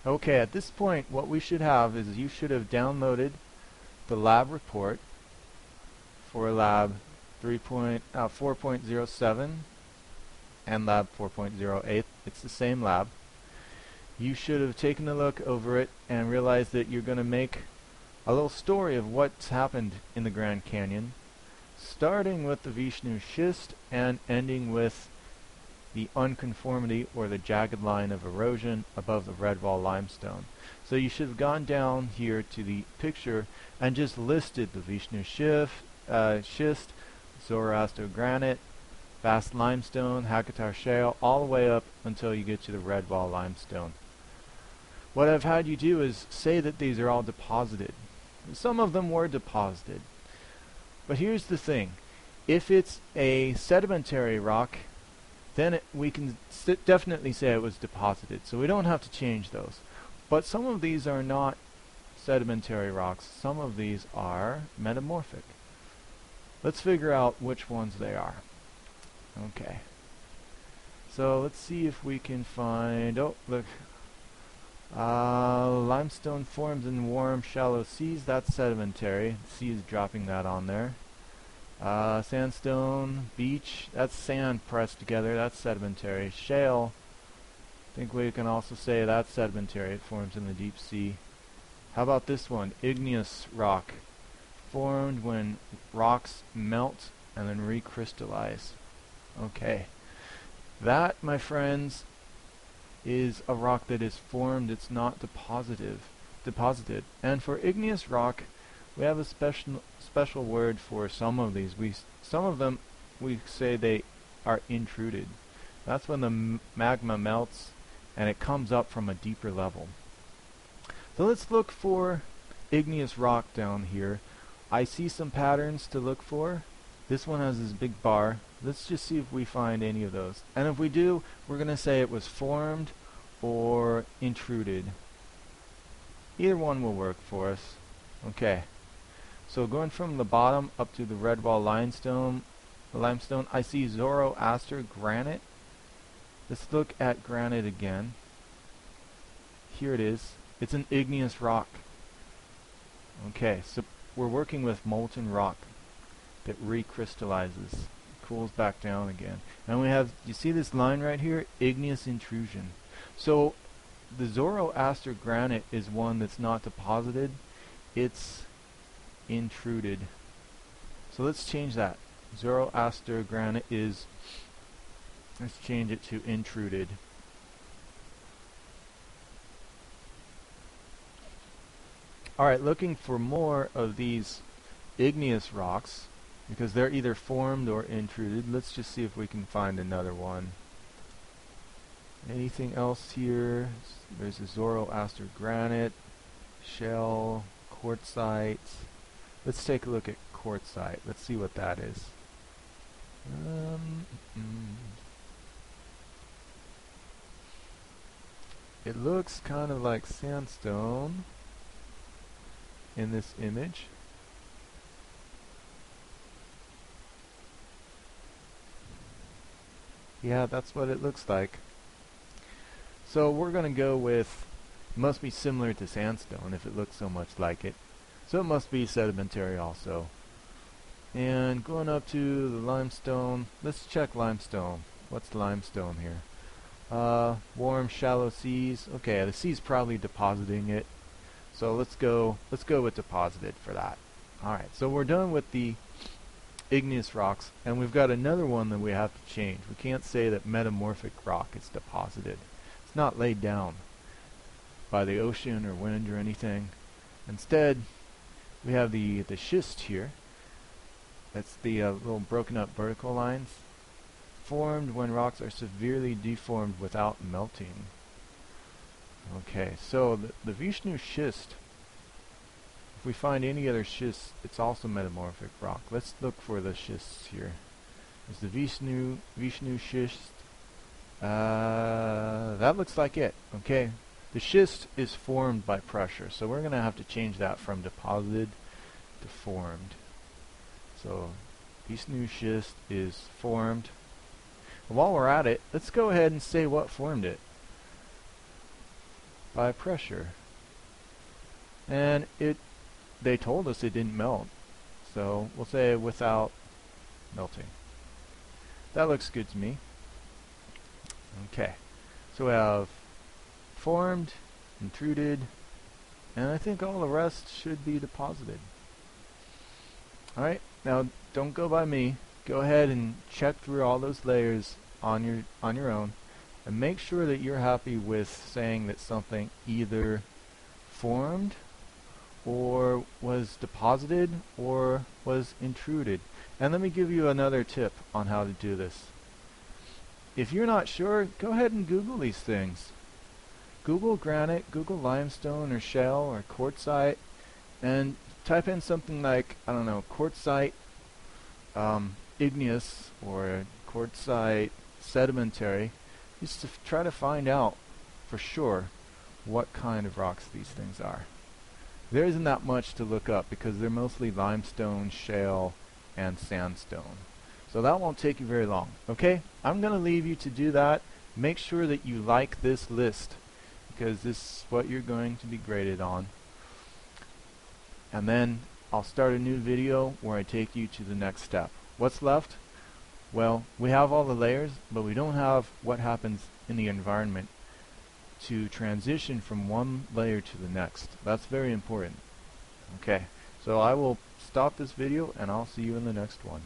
Okay, at this point what we should have is you should have downloaded the lab report for lab 4.07 and lab 4.08. It's the same lab. You should have taken a look over it and realized that you're going to make a little story of what's happened in the Grand Canyon, starting with the Vishnu Schist and ending with the unconformity or the jagged line of erosion above the red wall limestone. So you should have gone down here to the picture and just listed the Vishnu Schist, Zoroaster granite, vast limestone, Hakatar shale, all the way up until you get to the red wall limestone. What I've had you do is say that these are all deposited. Some of them were deposited. But here's the thing. If it's a sedimentary rock, then we can definitely say it was deposited. So we don't have to change those. But some of these are not sedimentary rocks. Some of these are metamorphic. Let's figure out which ones they are. Okay. So let's see if we can find... Oh, look. Limestone forms in warm, shallow seas. That's sedimentary. The sea is dropping that on there. Sandstone, beach, that's sand pressed together, that's sedimentary. Shale, I think we can also say that's sedimentary, it forms in the deep sea. How about this one, igneous rock, formed when rocks melt and then recrystallize. Okay, that, my friends, is a rock that is formed, it's not deposited. And for igneous rock, we have a special word for some of these. Some of them we say they are intruded. That's when the magma melts and it comes up from a deeper level. So let's look for igneous rock down here. I see some patterns to look for. This one has this big bar. Let's just see if we find any of those. And if we do, we're going to say it was formed or intruded. Either one will work for us. Okay. So going from the bottom up to the red wall limestone, I see Zoroaster granite. Let's look at granite again. Here it is. It's an igneous rock. Okay, so we're working with molten rock that recrystallizes, cools back down again. And we have, you see this line right here? Igneous intrusion. So the Zoroaster granite is one that's not deposited. It's intruded. So let's change that. Zoroaster granite is, let's change it to intruded. Alright, looking for more of these igneous rocks, because they're either formed or intruded. Let's just see if we can find another one. Anything else here? There's a Zoroaster granite, shell, quartzsite. Let's take a look at quartzsite. Let's see what that is. It looks kind of like sandstone in this image. Yeah, that's what it looks like. So we're going to go with, must be similar to sandstone if it looks so much like it. So it must be sedimentary also. And going up to the limestone, let's check limestone. What's limestone here? Warm, shallow seas. Okay, the sea's probably depositing it. So let's go with deposited for that. Alright, so we're done with the igneous rocks, and we've got another one that we have to change. We can't say that metamorphic rock is deposited. It's not laid down by the ocean or wind or anything. Instead, we have the schist here. That's the little broken up vertical lines, formed when rocks are severely deformed without melting. Okay, so the Vishnu Schist, if we find any other schist, it's also metamorphic rock. Let's look for the schists here. There's the Vishnu Schist. That looks like it. Okay, the schist is formed by pressure, so we're going to have to change that from deposited to formed. So Vishnu Schist is formed. And while we're at it, let's go ahead and say what formed it. by pressure. And they told us it didn't melt, so we'll say without melting. That looks good to me. Okay, so we have formed, intruded, and I think all the rest should be deposited. Alright, now don't go by me. Go ahead and check through all those layers on your own, and make sure that you're happy with saying that something either formed or was deposited or was intruded. And let me give you another tip on how to do this. If you're not sure, go ahead and Google these things. Google granite, Google limestone or shale or quartzite, and type in something like, I don't know, quartzite igneous or quartzite sedimentary, just to try to find out for sure what kind of rocks these things are. There isn't that much to look up because they're mostly limestone, shale, and sandstone. So that won't take you very long. Okay, I'm going to leave you to do that. Make sure that you like this list because this is what you're going to be graded on. And then I'll start a new video where I take you to the next step. What's left? Well, we have all the layers, but we don't have what happens in the environment to transition from one layer to the next. That's very important. Okay, so I will stop this video and I'll see you in the next one.